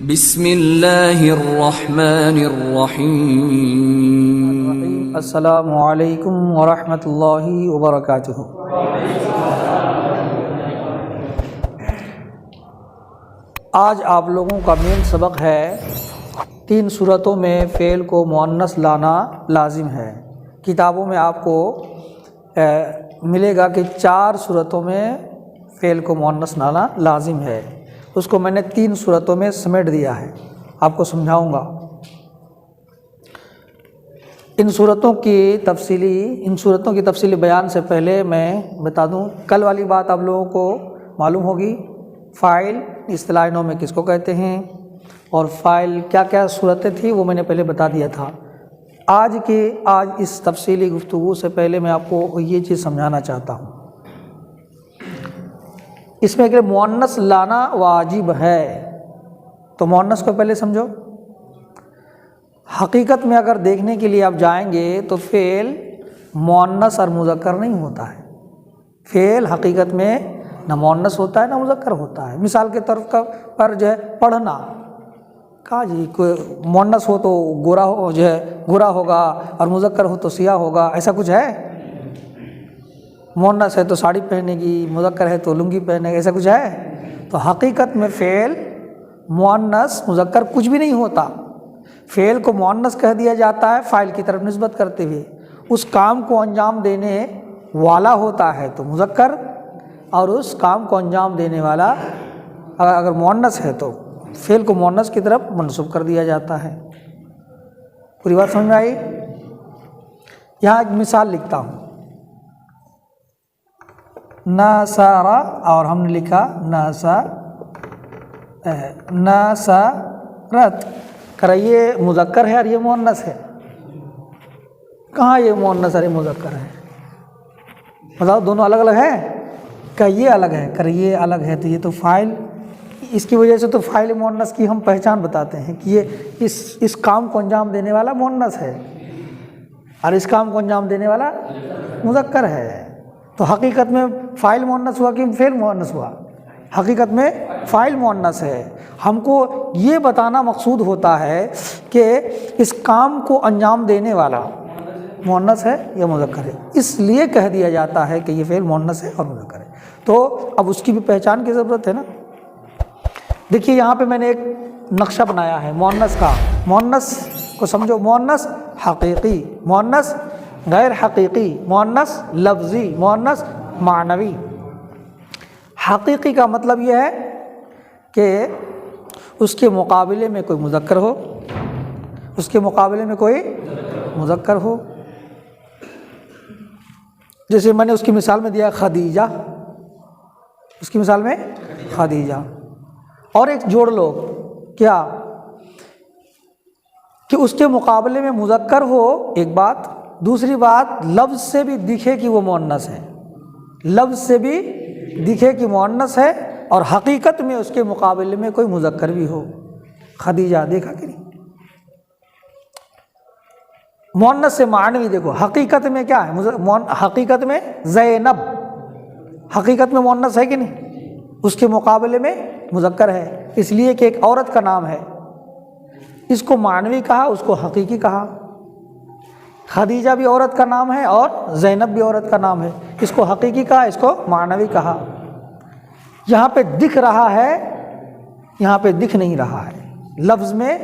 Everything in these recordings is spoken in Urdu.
بسم اللہ الرحمن الرحیم۔ السلام علیکم ورحمۃ اللہ وبرکاتہ۔ آج آپ لوگوں کا مین سبق ہے 3 صورتوں میں فعل کو مؤنث لانا لازم ہے۔ کتابوں میں آپ کو ملے گا کہ 4 صورتوں میں فعل کو مؤنث لانا لازم ہے۔ اس کو میں نے 3 صورتوں میں سمیٹ دیا ہے، آپ کو سمجھاؤں گا۔ ان صورتوں کی تفصیلی بیان سے پہلے میں بتا دوں، کل والی بات آپ لوگوں کو معلوم ہوگی، فاعل اصطلاح نو میں کس کو کہتے ہیں اور فاعل کیا کیا صورتیں تھیں وہ میں نے پہلے بتا دیا تھا۔ آج اس تفصیلی گفتگو سے پہلے میں آپ کو یہ چیز سمجھانا چاہتا ہوں، اس میں کہ مؤنث لانا واجب ہے، تو مؤنث کو پہلے سمجھو۔ حقیقت میں اگر دیکھنے کے لیے آپ جائیں گے تو فعل مؤنث اور مذکر نہیں ہوتا ہے۔ فعل حقیقت میں نہ مؤنث ہوتا ہے نہ مذکر ہوتا ہے۔ مثال کے طور پر جو ہے پڑھنا، کہا جی کوئی مؤنث ہو تو گورا ہوگا اور مذکر ہو تو سیاہ ہوگا، ایسا کچھ ہے؟ مؤنث ہے تو ساڑی پہنے گی، مذکر ہے تو لنگی پہنے گی، ایسا کچھ ہے؟ تو حقیقت میں فعل مؤنث مذکر کچھ بھی نہیں ہوتا۔ فعل کو مؤنث کہہ دیا جاتا ہے فاعل کی طرف نسبت کرتے ہوئے، اس کام کو انجام دینے والا ہوتا ہے تو مذکر، اور اس کام کو انجام دینے والا اگر مؤنث ہے تو فعل کو مؤنث کی طرف منسوب کر دیا جاتا ہے۔ پوری بات سمجھ میں آئی؟ یہاں ایک مثال لکھتا ہوں، ناسارا، اور ہم نے لکھا ناسارت، کرا یہ مذکر ہے اور یہ مؤنث ہے، کہاں یہ مؤنث اور یہ مذکر ہے؟ بتاؤ، دونوں الگ الگ ہیں؟ کہ یہ الگ ہے، کر یہ الگ ہے، تو یہ تو فاعل، اس کی وجہ سے تو فاعل مؤنث کی ہم پہچان بتاتے ہیں کہ یہ اس کام کو انجام دینے والا مؤنث ہے اور اس کام کو انجام دینے والا مذکر ہے۔ تو حقیقت میں فاعل مؤنث ہوا کہ فعل مؤنث ہوا؟ حقیقت میں فاعل مؤنث ہے۔ ہم کو یہ بتانا مقصود ہوتا ہے کہ اس کام کو انجام دینے والا مؤنث ہے یا مذکر ہے، اس لیے کہہ دیا جاتا ہے کہ یہ فعل مؤنث ہے اور مذکر ہے۔ تو اب اس کی بھی پہچان کی ضرورت ہے نا۔ دیکھیے یہاں پہ میں نے ایک نقشہ بنایا ہے مؤنث کا۔ مؤنث کو سمجھو، مؤنث حقیقی، مؤنث غیر حقیقی، مؤنث لفظی، مؤنث معنوی۔ حقیقی کا مطلب یہ ہے کہ اس کے مقابلے میں کوئی مذکر ہو، اس کے مقابلے میں کوئی مذکر ہو۔ جیسے میں نے اس کی مثال میں دیا خدیجہ، اس کی مثال میں خدیجہ، اور ایک جوڑ لو کیا کہ اس کے مقابلے میں مذکر ہو، ایک بات، دوسری بات لفظ سے بھی دکھے کہ وہ مؤنث ہے، لفظ سے بھی دکھے کہ مؤنث ہے اور حقیقت میں اس کے مقابلے میں کوئی مذکر بھی ہو۔ خدیجہ دیکھا کہ نہیں؟ مؤنث سے معنوی دیکھو، حقیقت میں کیا ہے؟ حقیقت میں زینب، حقیقت میں مؤنث ہے کہ نہیں؟ اس کے مقابلے میں مذکر ہے، اس لیے کہ ایک عورت کا نام ہے، اس کو معنوی کہا، اس کو حقیقی کہا۔ خدیجہ بھی عورت کا نام ہے اور زینب بھی عورت کا نام ہے، اس کو حقیقی کہا، اس کو معنوی کہا۔ یہاں پہ دکھ رہا ہے، یہاں پہ دکھ نہیں رہا ہے، لفظ میں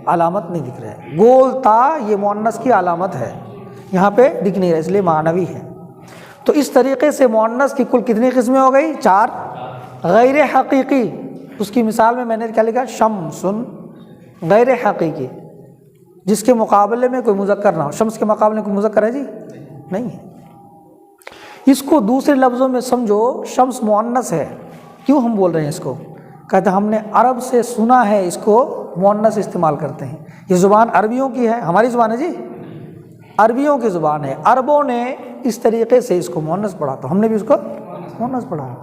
علامت نہیں دکھ رہا ہے۔ گول تا یہ مؤنث کی علامت ہے، یہاں پہ دکھ نہیں رہا، اس لیے معنوی ہے۔ تو اس طریقے سے مؤنث کی کل کتنی قسمیں ہو گئی؟ 4۔ غیر حقیقی، اس کی مثال میں نے کیا لکھا؟ شمسن، غیر حقیقی، جس کے مقابلے میں کوئی مذکر نہ ہو۔ شمس کے مقابلے میں کوئی مذکر ہے جی؟ نہیں ہے۔ اس کو دوسرے لفظوں میں سمجھو، شمس مؤنث ہے، کیوں ہم بول رہے ہیں اس کو؟ کہتے ہیں ہم نے عرب سے سنا ہے اس کو مؤنث استعمال کرتے ہیں، یہ زبان عربیوں کی ہے، ہماری زبان ہے جی، عربیوں کی زبان ہے، عربوں نے اس طریقے سے اس کو مؤنث پڑھا تو ہم نے بھی اس کو مؤنث پڑھا۔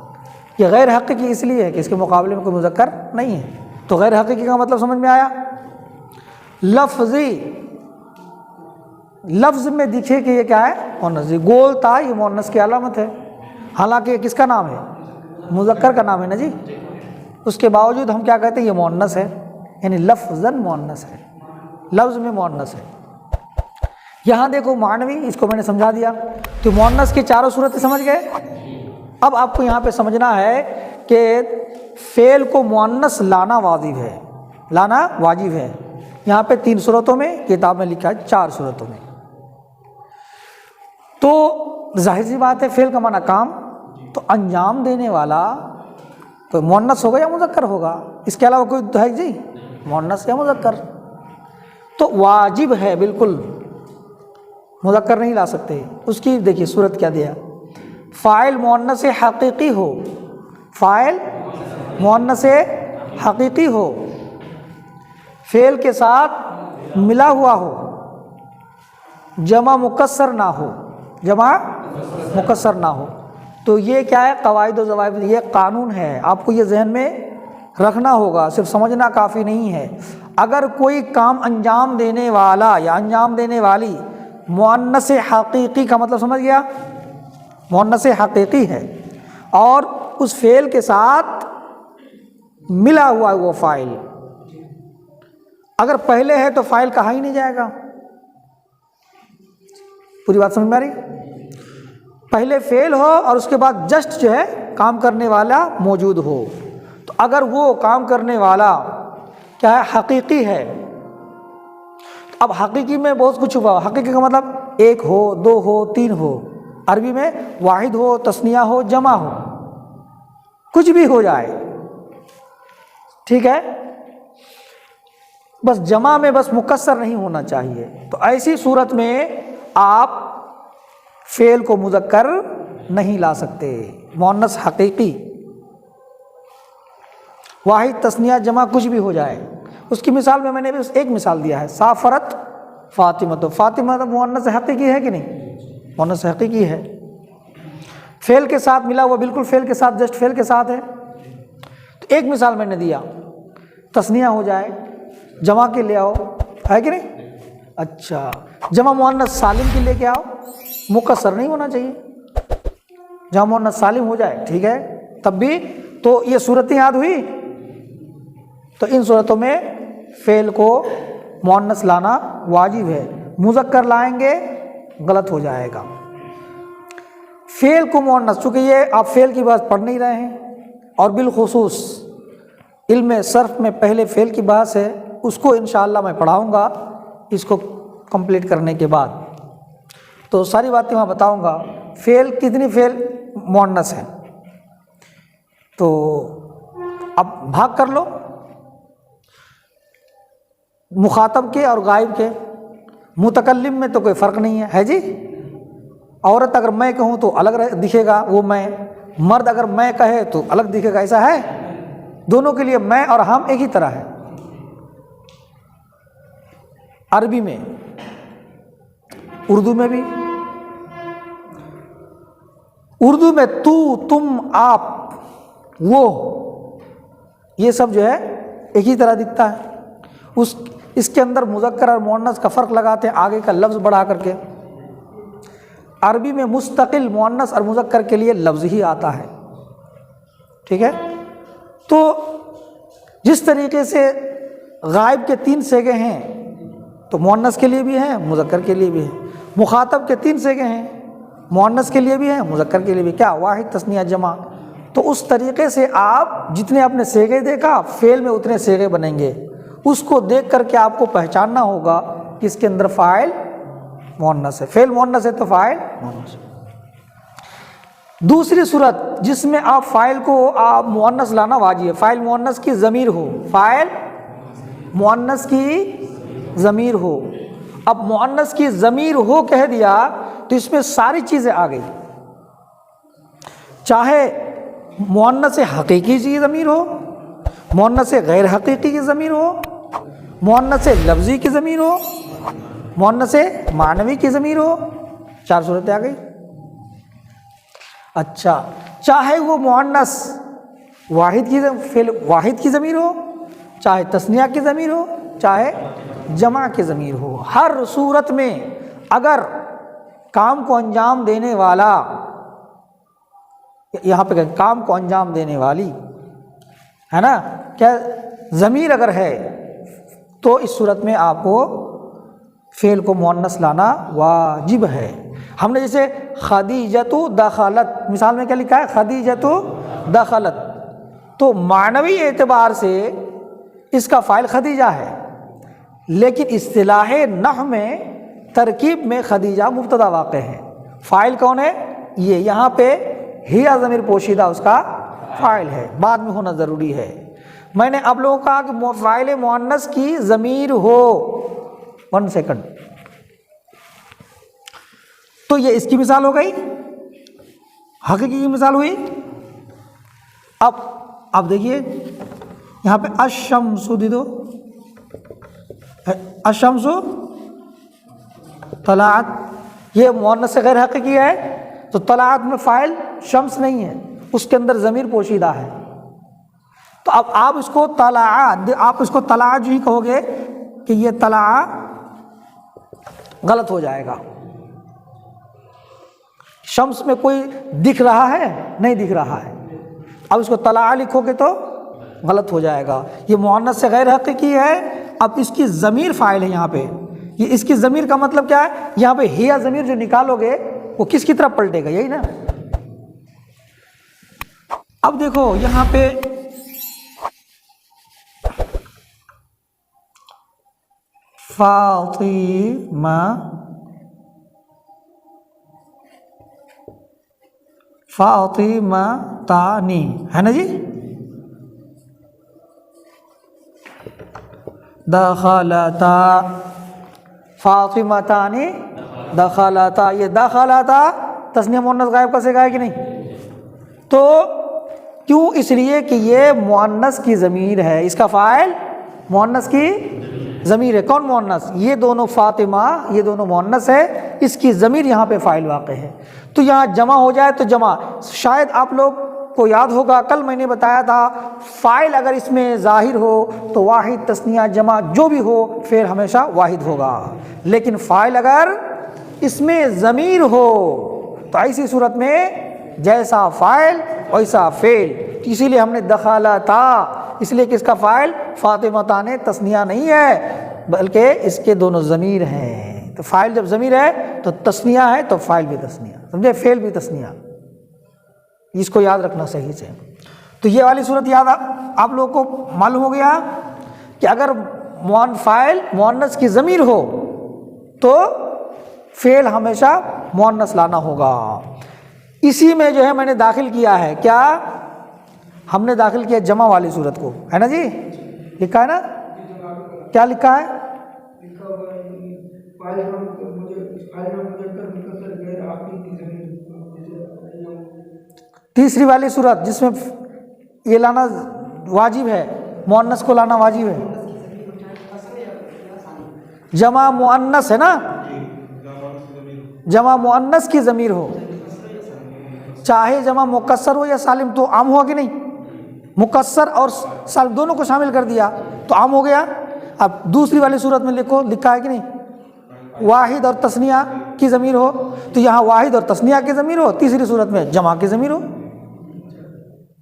یہ غیر حقیقی اس لیے ہے کہ اس کے مقابلے میں کوئی مذکر نہیں ہے۔ تو غیر حقیقی کا مطلب سمجھ میں آیا؟ لفظی، لفظ میں دکھے کہ یہ کیا ہے؟ مؤنث۔ گول تا یہ مؤنث کی علامت ہے، حالانکہ یہ کس کا نام ہے؟ مذکر کا نام ہے نا جی، اس کے باوجود ہم کیا کہتے ہیں؟ یہ مؤنث ہے۔ یعنی لفظاً مؤنث ہے، لفظ میں مؤنث ہے۔ یہاں دیکھو معنوی، اس کو میں نے سمجھا دیا، تو مؤنث کی چاروں صورتیں سمجھ گئے۔ اب آپ کو یہاں پہ سمجھنا ہے کہ فعل کو مؤنث لانا واجب ہے، لانا واجب ہے۔ یہاں پہ 3 صورتوں میں، کتاب میں لکھا ہے 4 صورتوں میں۔ تو ظاہر سی بات ہے فعل کا معنی کام، تو انجام دینے والا تو مؤنث ہوگا یا مذکر ہوگا، اس کے علاوہ کوئی ہے جی مؤنث یا مذکر، تو واجب ہے بالکل، مذکر نہیں لا سکتے۔ اس کی دیکھیے صورت کیا دیا، فاعل مؤنث حقیقی ہو، فاعل مؤنث حقیقی ہو، فعل کے ساتھ ملا ہوا ہو، جمع مکسر نہ ہو، جمع مکسر نہ ہو۔ تو یہ کیا ہے، قواعد و ضوابط، یہ قانون ہے، آپ کو یہ ذہن میں رکھنا ہوگا، صرف سمجھنا کافی نہیں ہے۔ اگر کوئی کام انجام دینے والا یا انجام دینے والی مؤنث حقیقی کا مطلب سمجھ گیا، مؤنث حقیقی ہے، اور اس فعل کے ساتھ ملا ہوا ہے وہ فاعل، اگر پہلے ہے تو فاعل کہا ہی نہیں جائے گا۔ پوری بات سمجھ میں آ رہی؟ پہلے فعل ہو اور اس کے بعد جسٹ جو ہے کام کرنے والا موجود ہو، تو اگر وہ کام کرنے والا کیا ہے، حقیقی ہے، اب حقیقی میں بہت کچھ ہوا، حقیقی کا مطلب 1 ہو، 2 ہو، 3 ہو، عربی میں واحد ہو، تثنیہ ہو، جمع ہو، کچھ بھی ہو جائے، ٹھیک ہے، بس جمع میں بس مکسر نہیں ہونا چاہیے۔ تو ایسی صورت میں آپ فعل کو مذکر نہیں لا سکتے، مؤنث حقیقی، واحد تثنیہ جمع کچھ بھی ہو جائے۔ اس کی مثال میں نے بھی ایک مثال دیا ہے، سافرت فاطمہ، تو فاطمہ تو مؤنث حقیقی ہے کہ نہیں، مؤنث حقیقی ہے، فعل کے ساتھ ملا ہوا، بالکل فعل کے ساتھ، جسٹ فعل کے ساتھ ہے۔ تو ایک مثال میں نے دیا، تثنیہ ہو جائے، جمع کے لے آؤ، ہے کہ نہیں؟ اچھا، جمع مؤنث سالم کے لے کے آؤ، مکسر نہیں ہونا چاہیے، جمع مؤنث سالم ہو جائے، ٹھیک ہے، تب بھی تو یہ صورتیں یاد ہوئی۔ تو ان صورتوں میں فعل کو مؤنث لانا واجب ہے، مذکر لائیں گے غلط ہو جائے گا۔ فعل کو مؤنث، چونکہ یہ آپ فعل کی بات پڑھ نہیں رہے ہیں، اور بالخصوص علم صرف میں پہلے فعل کی بحث ہے، اس کو انشاءاللہ میں پڑھاؤں گا اس کو کمپلیٹ کرنے کے بعد، تو ساری باتیں میں بتاؤں گا، فعل کتنی فعل مؤنث ہیں۔ تو اب بھاگ کر لو، مخاطب کے اور غائب کے، متکلم میں تو کوئی فرق نہیں ہے جی، عورت اگر میں کہوں تو الگ دکھے گا وہ میں، مرد اگر میں کہے تو الگ دکھے گا، ایسا ہے؟ دونوں کے لیے میں اور ہم ایک ہی طرح ہے۔ عربی میں، اردو میں بھی، اردو میں تو، تم، آپ، وہ، یہ سب جو ہے ایک ہی طرح دکھتا ہے۔ اس کے اندر مذکر اور مؤنث کا فرق لگاتے ہیں آگے کا لفظ بڑھا کر کے۔ عربی میں مستقل مؤنث اور مذکر کے لیے لفظ ہی آتا ہے، ٹھیک ہے۔ تو جس طریقے سے غائب کے 3 صیغے ہیں، تو مؤنث کے لیے بھی ہیں، مذکر کے لیے بھی ہیں، مخاطب کے 3 صیغے ہیں، مؤنث کے لیے بھی ہیں، مذکر کے لیے بھی، کیا؟ واحد تثنیہ جمع۔ تو اس طریقے سے آپ جتنے اپنے صیغے دیکھا، فعل میں اتنے صیغے بنیں گے، اس کو دیکھ کر کے آپ کو پہچاننا ہوگا کہ اس کے اندر فاعل مؤنث ہے، فعل مؤنث ہے تو فاعل مؤنث۔ دوسری صورت جس میں آپ فاعل کو آپ مؤنث لانا واجب ہے، فاعل مؤنث کی ضمیر ہو، فاعل مؤنث کی ضمیر ہو۔ اب مؤنث کی ضمیر ہو کہہ دیا تو اس میں ساری چیزیں آ گئی، چاہے مؤنث حقیقی کی ضمیر ہو، مؤنث غیر حقیقی کی ضمیر ہو، مؤنث لفظی کی ضمیر ہو، مؤنث معنوی کی ضمیر ہو، 4 صورتیں آ گئی۔ اچھا، چاہے وہ مؤنث واحد کی ضمیر ہو، چاہے تثنیہ کی ضمیر ہو، چاہے جمع کی ضمیر ہو، ہر صورت میں اگر کام کو انجام دینے والا، یہاں پہ کام کو انجام دینے والی ہے نا، کیا ضمیر اگر ہے تو اس صورت میں آپ کو فعل کو مؤنث لانا واجب ہے۔ ہم نے جیسے خدیجۃ دخلت، مثال میں کیا لکھا ہے؟ خدیجۃ دخلت، تو معنوی اعتبار سے اس کا فاعل خدیجہ ہے، لیکن اصطلاح نحو میں ترکیب میں خدیجہ مبتدا واقع ہے، فاعل کون ہے؟ یہ یہاں پہ ہی ضمیر پوشیدہ اس کا فاعل ہے، بعد میں ہونا ضروری ہے۔ میں نے اب لوگوں کو کہا کہ فاعل مؤنث کی ضمیر ہو، 1 سیکنڈ، تو یہ اس کی مثال ہو گئی، حقیقی کی مثال ہوئی۔ اب دیکھیے یہاں پہ الشمس دے دو، الشمس طلعت، یہ مؤنث غیر حقیقی ہے، تو طلعت میں فاعل شمس نہیں ہے، اس کے اندر ضمیر پوشیدہ ہے، تو اب آپ اس کو طلع جو ہی کہو گے کہ یہ طلع غلط ہو جائے گا۔ شمس میں کوئی دکھ رہا ہے؟ نہیں دکھ رہا ہے، اب اس کو طلع لکھو گے تو غلط ہو جائے گا، یہ مؤنث سے غیر حقیقی ہے۔ اب اس کی ضمیر فاعل ہے یہاں پہ، یہ اس کی ضمیر کا مطلب کیا ہے؟ یہاں پہ ہیا ضمیر جو نکالو گے وہ کس کی طرف پلٹے گا؟ یہی نا۔ اب دیکھو یہاں پہ فاطمہ، فاطمہ تانی ہے نا جی، دخلتا، فاطمتان دخلتا، یہ دخلتا تثنیہ مؤنث غائب کا صیغہ ہے کہ نہیں؟ تو کیوں؟ اس لیے کہ یہ مؤنث کی ضمیر ہے، اس کا فاعل مؤنث کی ضمیر ہے۔ کون مؤنث؟ یہ دونوں فاطمہ، یہ دونوں مؤنث ہے، اس کی ضمیر یہاں پہ فاعل واقع ہے، تو یہاں جمع ہو جائے تو جمع، شاید آپ لوگ کو یاد ہوگا کل میں نے بتایا تھا فاعل اگر اس میں ظاہر ہو تو واحد، تثنیہ، جمع جو بھی ہو پھر ہمیشہ واحد ہوگا، لیکن فاعل اگر اس میں ضمیر ہو تو ایسی صورت میں جیسا فاعل ویسا فعل، اسی لیے ہم نے دخلتا، اس لیے کہ اس کا فاعل فاطمتان تثنیہ نہیں ہے بلکہ اس کے دونوں ضمیر ہیں، تو فاعل جب ضمیر ہے تو تثنیہ ہے تو فاعل بھی تثنیہ، سمجھے؟ فعل بھی تثنیہ، اس کو یاد رکھنا صحیح سے۔ تو یہ والی صورت یاد آپ لوگوں کو معلوم ہو گیا کہ اگر فاعل مؤنث کی ضمیر ہو تو فعل ہمیشہ مؤنث لانا ہوگا۔ اسی میں جو ہے میں نے داخل کیا ہے، کیا ہم نے داخل کیا جمع والی صورت کو، ہے نا جی؟ لکھا ہے نا؟ کیا لکھا ہے؟ تیسری والی صورت جس میں یہ لانا واجب ہے، مؤنث کو لانا واجب ہے، جمع مؤنث ہے نا، جمع مؤنث کی ضمیر ہو، چاہے جمع مکسر ہو یا سالم، تو عام ہوا کہ نہیں؟ مکسر اور سالم دونوں کو شامل کر دیا تو عام ہو گیا۔ اب دوسری والی صورت میں لکھا ہے کہ نہیں؟ واحد اور تثنیہ کی ضمیر ہو، تو یہاں واحد اور تثنیہ کی ضمیر ہو، تیسری صورت میں جمع کی ضمیر ہو،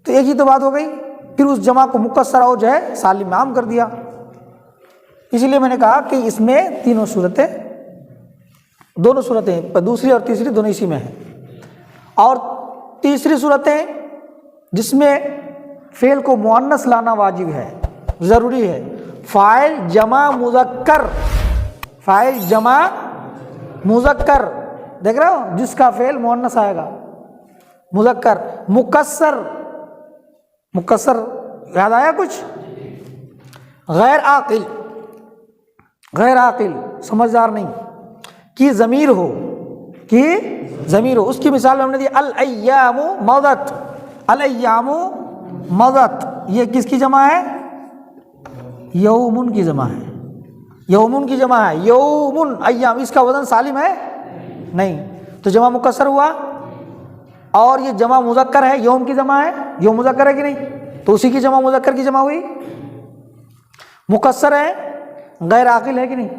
تو ایک ہی تو بات ہو گئی، پھر اس جمع کو مکسر اور جو ہے سالم میں عام کر دیا۔ اسی لیے میں نے کہا کہ اس میں تینوں صورتیں، دونوں صورتیں دوسری اور تیسری دونوں اسی میں ہیں، اور تیسری صورتیں جس میں فعل کو مؤنث لانا واجب ہے، ضروری ہے، فاعل جمع مذکر، فاعل جمع مذکر، دیکھ رہے ہو جس کا فعل مؤنث آئے گا، مذکر، مکسر، مکسر یاد آیا کچھ؟ غیر عاقل، غیر عاقل سمجھدار نہیں، کی ضمیر ہو، کی ضمیر ہو، اس کی مثال ہم نے دی الایام مضت، الایام مضت، یہ کس کی جمع ہے؟ یومن کی جمع ہے، یومن کی جمع ہے، یومن، ایام، اس کا وزن سالم ہے نہیں، تو جمع مکسر ہوا، اور یہ جمع مذکر ہے، یوم کی جمع ہے، یوم مذکر ہے کہ نہیں، تو اسی کی جمع مذکر کی جمع ہوئی، مکسر ہے، غیر عاقل ہے کہ نہیں؟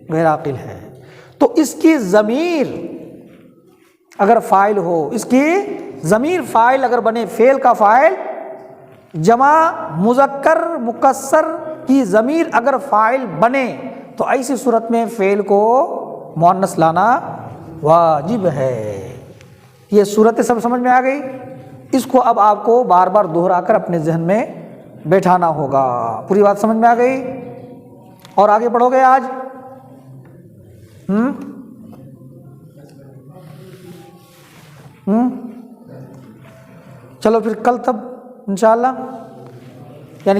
غیر عاقل ہے، تو اس کی ضمیر اگر فاعل ہو، اس کی ضمیر فاعل اگر بنے، فعل کا فاعل جمع مذکر مکسر کی ضمیر اگر فاعل بنے تو ایسی صورت میں فعل کو مؤنث لانا واجب ہے۔ یہ صورت سب سمجھ میں آ گئی؟ اس کو اب آپ کو بار بار دہرا کر اپنے ذہن میں بیٹھانا ہوگا۔ پوری بات سمجھ میں آ گئی؟ اور آگے پڑھو گے آج؟ چلو پھر کل تب انشاءاللہ، یعنی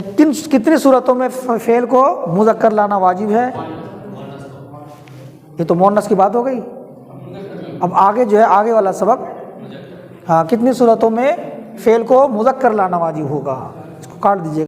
کتنی صورتوں میں فعل کو مذکر لانا واجب ہے؟ یہ تو مؤنث کی بات ہو گئی۔ اب آگے جو ہے آگے والا سبق، ہاں، کتنی صورتوں میں فعل کو مذکر لانا واجب ہوگا، اس کو کاٹ دیجیے۔